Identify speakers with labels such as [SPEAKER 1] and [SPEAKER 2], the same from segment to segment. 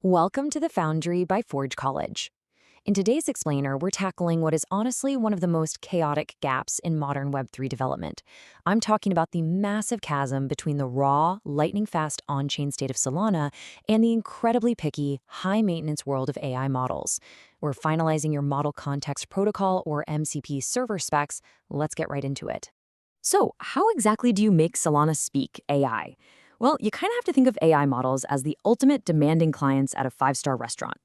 [SPEAKER 1] Welcome to the Foundry by Forge College. In today's explainer, we're tackling what is honestly one of the most chaotic gaps in modern Web3 development. I'm talking about the massive chasm between the raw, lightning-fast on-chain state of Solana and the incredibly picky, high-maintenance world of AI models. We're finalizing your Model Context Protocol, or MCP, server specs. Let's get right into it. So, how exactly do you make Solana speak AI? Well, you kind of have to think of AI models as the ultimate demanding clients at a five-star restaurant.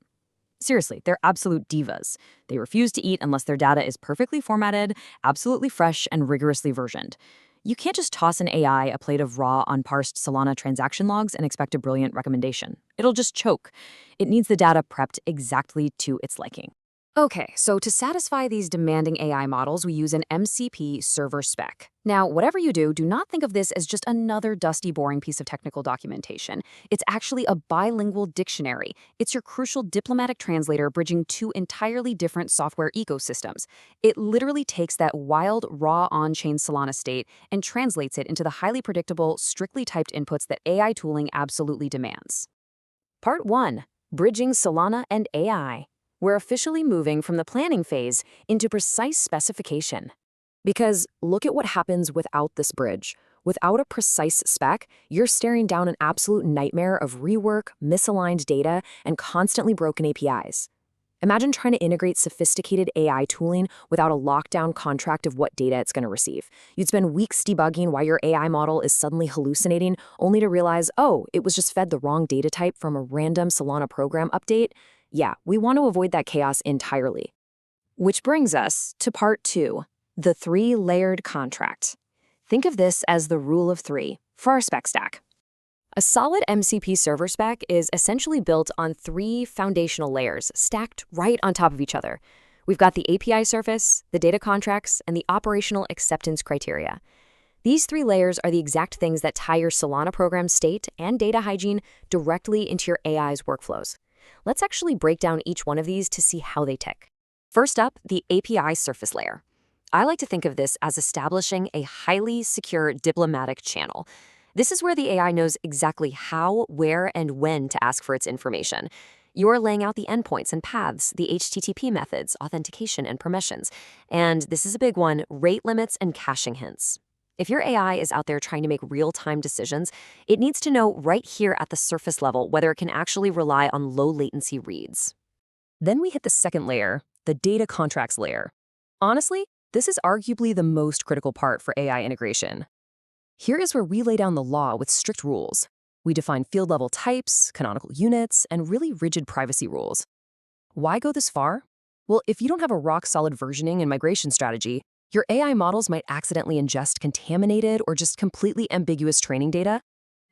[SPEAKER 1] Seriously, they're absolute divas. They refuse to eat unless their data is perfectly formatted, absolutely fresh, and rigorously versioned. You can't just toss an AI a plate of raw, unparsed Solana transaction logs and expect a brilliant recommendation. It'll just choke. It needs the data prepped exactly to its liking. Okay, so to satisfy these demanding AI models, we use an MCP server spec. Now, whatever you do, do not think of this as just another dusty, boring piece of technical documentation. It's actually a bilingual dictionary. It's your crucial diplomatic translator bridging two entirely different software ecosystems. It literally takes that wild, raw on-chain Solana state and translates it into the highly predictable, strictly typed inputs that AI tooling absolutely demands. Part 1. Bridging Solana and AI. We're officially moving from the planning phase into precise specification. Because look at what happens without this bridge. Without a precise spec, you're staring down an absolute nightmare of rework, misaligned data, and constantly broken APIs. Imagine trying to integrate sophisticated AI tooling without a lockdown contract of what data it's going to receive. You'd spend weeks debugging why your AI model is suddenly hallucinating, only to realize, oh, it was just fed the wrong data type from a random Solana program update. Yeah, we want to avoid that chaos entirely. Which brings us to part 2, the three-layered contract. Think of this as the rule of 3 for our spec stack. A solid MCP server spec is essentially built on 3 foundational layers stacked right on top of each other. We've got the API surface, the data contracts, and the operational acceptance criteria. These 3 layers are the exact things that tie your Solana program state and data hygiene directly into your AI's workflows. Let's actually break down each one of these to see how they tick. First up, the API surface layer. I like to think of this as establishing a highly secure diplomatic channel. This is where the AI knows exactly how, where, and when to ask for its information. You're laying out the endpoints and paths, the HTTP methods, authentication, and permissions. And this is a big one, rate limits and caching hints. If your AI is out there trying to make real-time decisions, it needs to know right here at the surface level whether it can actually rely on low-latency reads. Then we hit the second layer, the data contracts layer. Honestly, this is arguably the most critical part for AI integration. Here is where we lay down the law with strict rules. We define field-level types, canonical units, and really rigid privacy rules. Why go this far? Well, if you don't have a rock-solid versioning and migration strategy, your AI models might accidentally ingest contaminated or just completely ambiguous training data.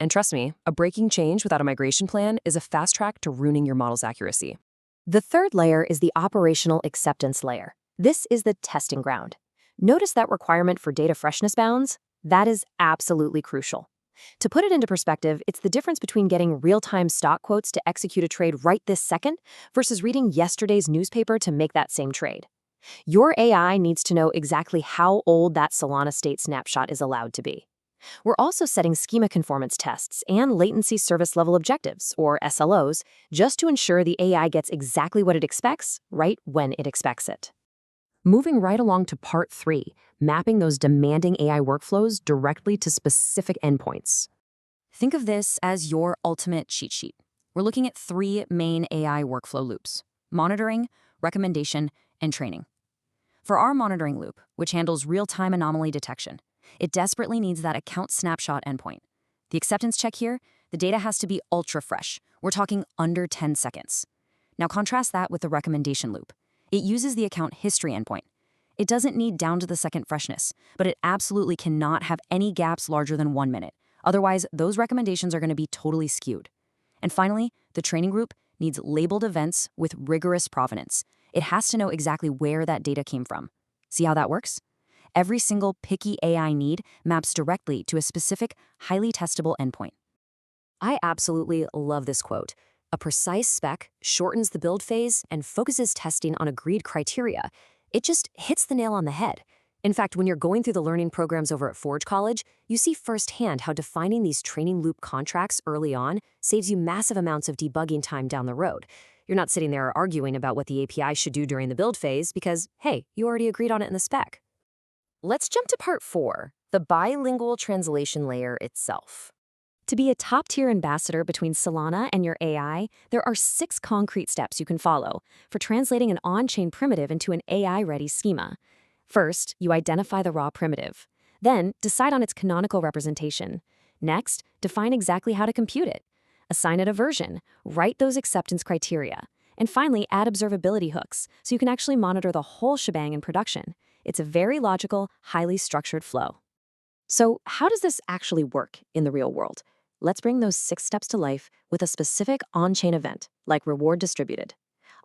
[SPEAKER 1] And trust me, a breaking change without a migration plan is a fast track to ruining your model's accuracy. The third layer is the operational acceptance layer. This is the testing ground. Notice that requirement for data freshness bounds? That is absolutely crucial. To put it into perspective, it's the difference between getting real-time stock quotes to execute a trade right this second versus reading yesterday's newspaper to make that same trade. Your AI needs to know exactly how old that Solana state snapshot is allowed to be. We're also setting schema conformance tests and latency service level objectives, or SLOs, just to ensure the AI gets exactly what it expects right when it expects it. Moving right along to part 3, mapping those demanding AI workflows directly to specific endpoints. Think of this as your ultimate cheat sheet. We're looking at 3 main AI workflow loops: monitoring, recommendation, and training. For our monitoring loop, which handles real-time anomaly detection, it desperately needs that account snapshot endpoint. The acceptance check here, the data has to be ultra-fresh. We're talking under 10 seconds. Now contrast that with the recommendation loop. It uses the account history endpoint. It doesn't need down-to-the-second freshness, but it absolutely cannot have any gaps larger than 1 minute. Otherwise, those recommendations are going to be totally skewed. And finally, the training group needs labeled events with rigorous provenance. It has to know exactly where that data came from. See how that works? Every single picky AI need maps directly to a specific, highly testable endpoint. I absolutely love this quote. A precise spec shortens the build phase and focuses testing on agreed criteria. It just hits the nail on the head. In fact, when you're going through the learning programs over at Forge College, you see firsthand how defining these training loop contracts early on saves you massive amounts of debugging time down the road. You're not sitting there arguing about what the API should do during the build phase because, hey, you already agreed on it in the spec. Let's jump to part 4, the bilingual translation layer itself. To be a top-tier ambassador between Solana and your AI, there are 6 concrete steps you can follow for translating an on-chain primitive into an AI-ready schema. First, you identify the raw primitive. Then, decide on its canonical representation. Next, define exactly how to compute it. Assign it a version. Write those acceptance criteria. And finally, add observability hooks so you can actually monitor the whole shebang in production. It's a very logical, highly structured flow. So, how does this actually work in the real world? Let's bring those 6 steps to life with a specific on-chain event, like reward distributed.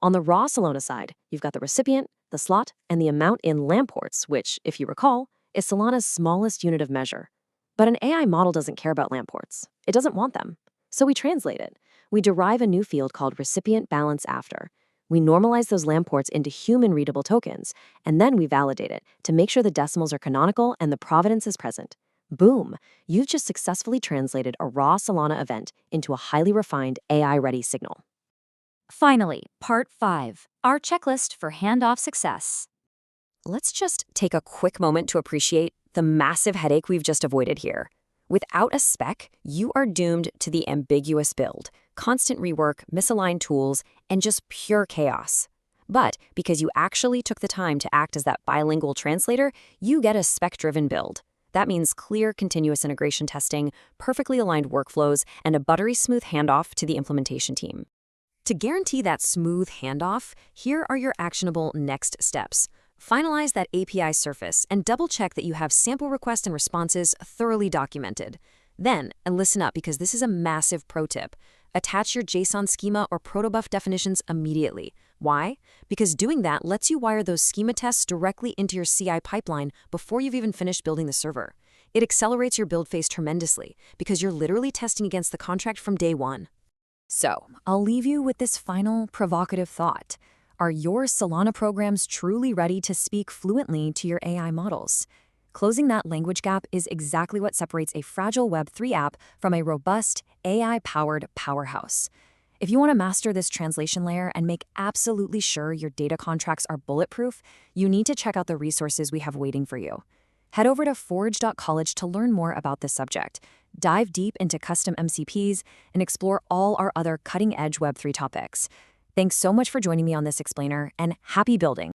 [SPEAKER 1] On the raw Solana side, you've got the recipient, the slot, and the amount in lamports, which, if you recall, is Solana's smallest unit of measure. But an AI model doesn't care about lamports. It doesn't want them. So we translate it. We derive a new field called recipient balance after. We normalize those lamports into human-readable tokens, and then we validate it to make sure the decimals are canonical and the provenance is present. Boom! You've just successfully translated a raw Solana event into a highly refined AI-ready signal.
[SPEAKER 2] Finally, part 5, our checklist for handoff success.
[SPEAKER 1] Let's just take a quick moment to appreciate the massive headache we've just avoided here. Without a spec, you are doomed to the ambiguous build, constant rework, misaligned tools, and just pure chaos. But because you actually took the time to act as that bilingual translator, you get a spec-driven build. That means clear, continuous integration testing, perfectly aligned workflows, and a buttery smooth handoff to the implementation team. To guarantee that smooth handoff, here are your actionable next steps. Finalize that API surface and double-check that you have sample requests and responses thoroughly documented. Then, and listen up because this is a massive pro tip, attach your JSON schema or protobuf definitions immediately. Why? Because doing that lets you wire those schema tests directly into your CI pipeline before you've even finished building the server. It accelerates your build phase tremendously because you're literally testing against the contract from day one. So, I'll leave you with this final provocative thought. Are your Solana programs truly ready to speak fluently to your AI models? Closing that language gap is exactly what separates a fragile Web3 app from a robust, AI-powered powerhouse. If you want to master this translation layer and make absolutely sure your data contracts are bulletproof, you need to check out the resources we have waiting for you. Head over to forge.college to learn more about this subject, dive deep into custom MCPs, and explore all our other cutting-edge Web3 topics. Thanks so much for joining me on this explainer, and happy building!